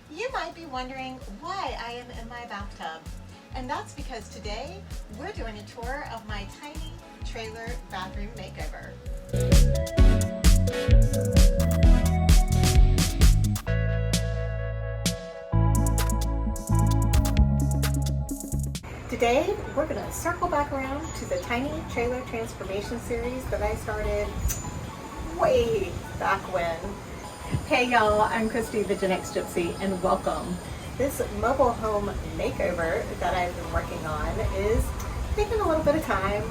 You might be wondering why I am in my bathtub. And that's because today we're doing a tour of my tiny trailer bathroom makeover. Today we're going to circle back around to the tiny trailer transformation series that I started way back when. Hey y'all, I'm Christy the GenX Gypsy and welcome. This mobile home makeover that I've been working on is taking a little bit of time,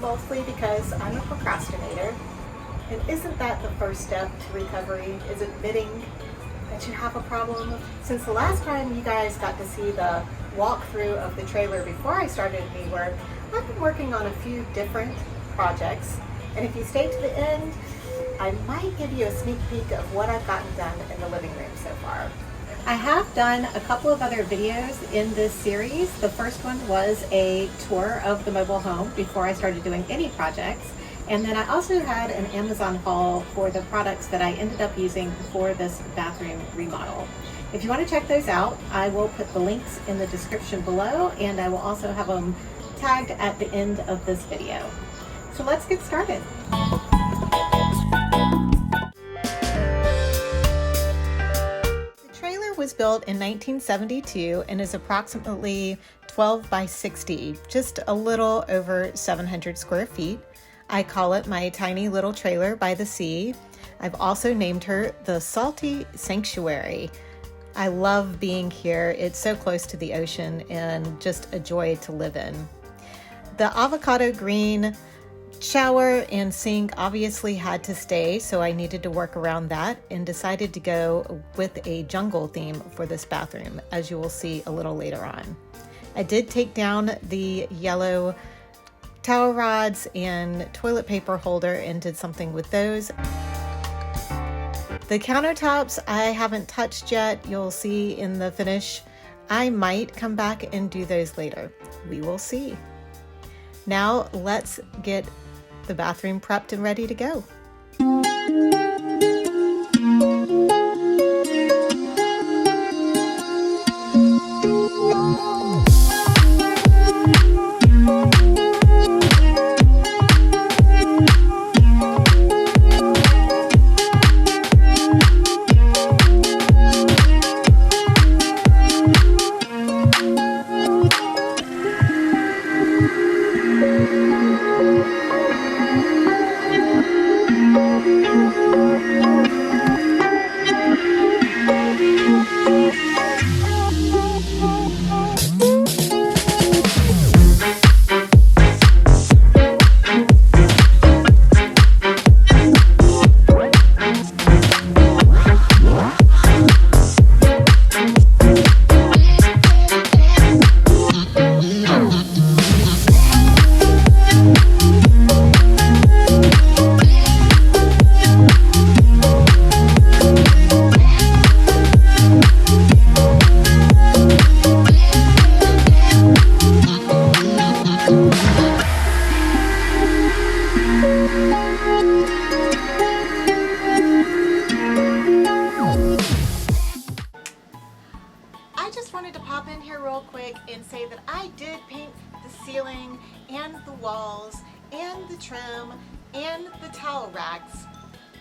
mostly because I'm a procrastinator. And isn't that the first step to recovery, is admitting that you have a problem? Since the last time you guys got to see the walkthrough of the trailer before I started new work, I've been working on a few different projects. And if you stay to the end, I might give you a sneak peek of what I've gotten done in the living room so far. I have done a couple of other videos in this series. The first one was a tour of the mobile home before I started doing any projects. And then I also had an Amazon haul for the products that I ended up using for this bathroom remodel. If you want to check those out, I will put the links in the description below, and I will also have them tagged at the end of this video. So let's get started. The trailer was built in 1972 and is approximately 12 by 60, just a little over 700 square feet. I call it my tiny little trailer by the sea. I've also named her the Salty Sanctuary. I love being here. It's so close to the ocean and just a joy to live in. The avocado green shower and sink obviously had to stay, so I needed to work around that and decided to go with a jungle theme for this bathroom, as you will see a little later on. I did take down the yellow towel rods and toilet paper holder and did something with those. The countertops I haven't touched yet. You'll see in the finish. I might come back and do those later. We will see. Now let's get the bathroom prepped and ready to go. And say that I did paint the ceiling and the walls and the trim and the towel racks,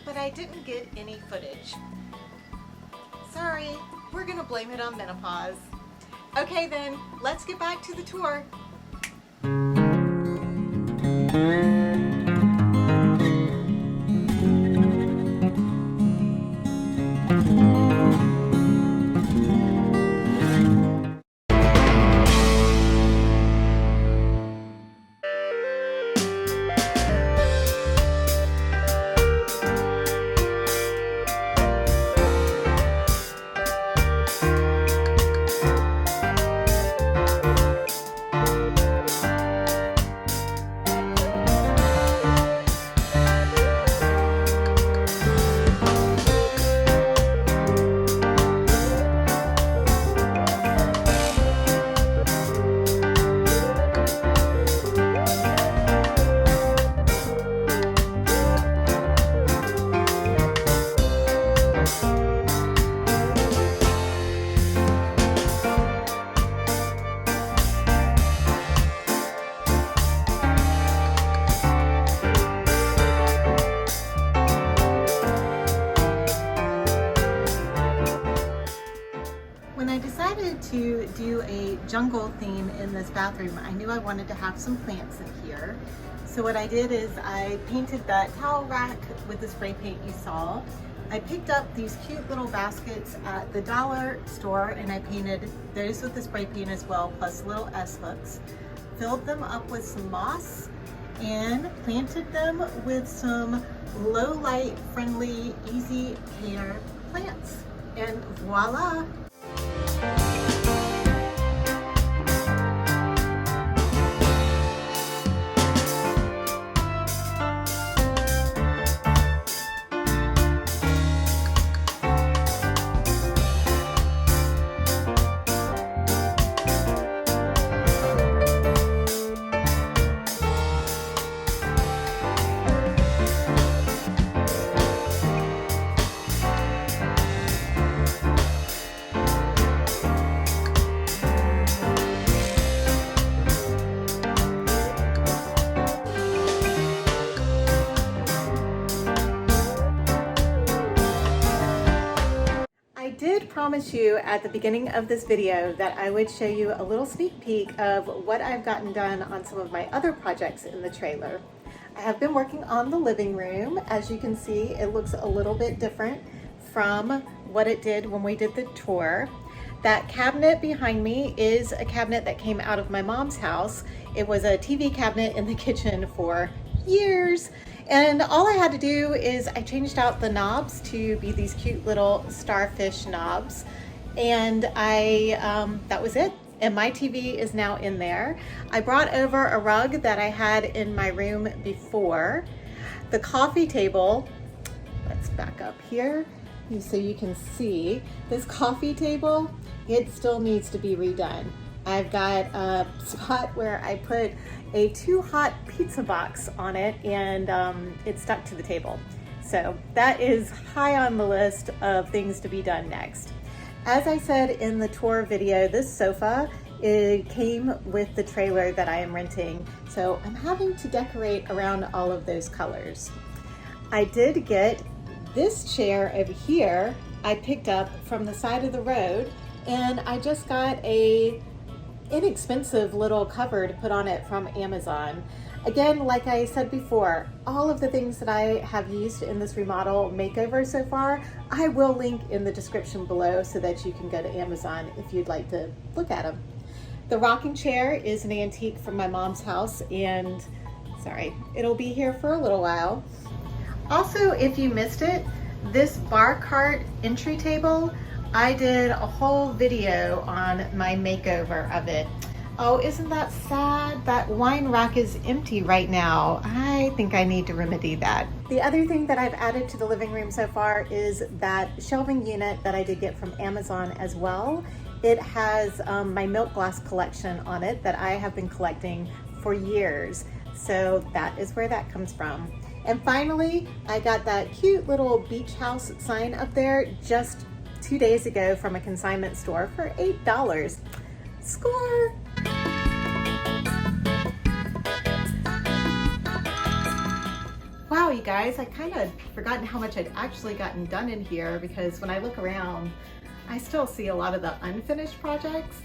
but I didn't get any footage. Sorry, we're gonna blame it on menopause. Okay then, let's get back to the tour. wanted to do a jungle theme in this bathroom. I knew I wanted to have some plants in here. So what I did is I painted that towel rack with the spray paint you saw. I picked up these cute little baskets at the dollar store and I painted those with the spray paint as well, plus little S-hooks. Filled them up with some moss and planted them with some low light friendly, easy care plants. And voila! I did promise you at the beginning of this video that I would show you a little sneak peek of what I've gotten done on some of my other projects in the trailer. I have been working on the living room. As you can see, it looks a little bit different from what it did when we did the tour. That cabinet behind me is a cabinet that came out of my mom's house. It was a TV cabinet in the kitchen for years. And all I had to do is I changed out the knobs to be these cute little starfish knobs. And that was it. And my TV is now in there. I brought over a rug that I had in my room before. The coffee table, let's back up here so you can see. This coffee table, it still needs to be redone. I've got a spot where I put a too hot pizza box on it and it stuck to the table. So that is high on the list of things to be done next. As I said in the tour video, this sofa, it came with the trailer that I am renting. So I'm having to decorate around all of those colors. I did get this chair over here I picked up from the side of the road, and I just got a inexpensive little cover to put on it from Amazon. Again, like I said before, all of the things that I have used in this remodel makeover so far, I will link in the description below so that you can go to Amazon if you'd like to look at them. The rocking chair is an antique from my mom's house, and sorry, it'll be here for a little while. Also, if you missed it, this bar cart entry table, I did a whole video on my makeover of it. Oh, isn't that sad? That wine rack is empty right now. I think I need to remedy that. The other thing that I've added to the living room so far is that shelving unit that I did get from Amazon as well. It has my milk glass collection on it that I have been collecting for years. So that is where that comes from. And finally, I got that cute little beach house sign up there just 2 days ago from a consignment store for $8. Score! Wow, you guys, I kind of forgotten how much I'd actually gotten done in here, because when I look around, I still see a lot of the unfinished projects.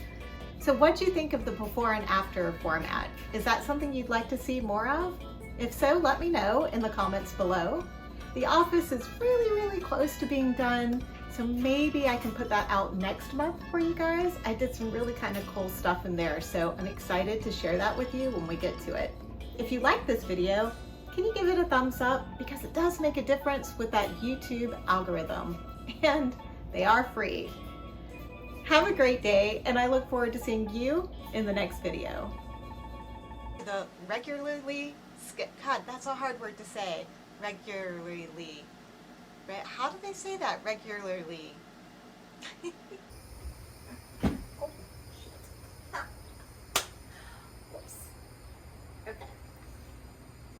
So what'd you think of the before and after format? Is that something you'd like to see more of? If so, let me know in the comments below. The office is really close to being done, so maybe I can put that out next month for you guys. I did some really kind of cool stuff in there, so I'm excited to share that with you when we get to it. If you like this video, can you give it a thumbs up? Because it does make a difference with that YouTube algorithm, and they are free. Have a great day, and I look forward to seeing you in the next video. The regularly God, that's a hard word to say. Regularly. How do they say that? Regularly.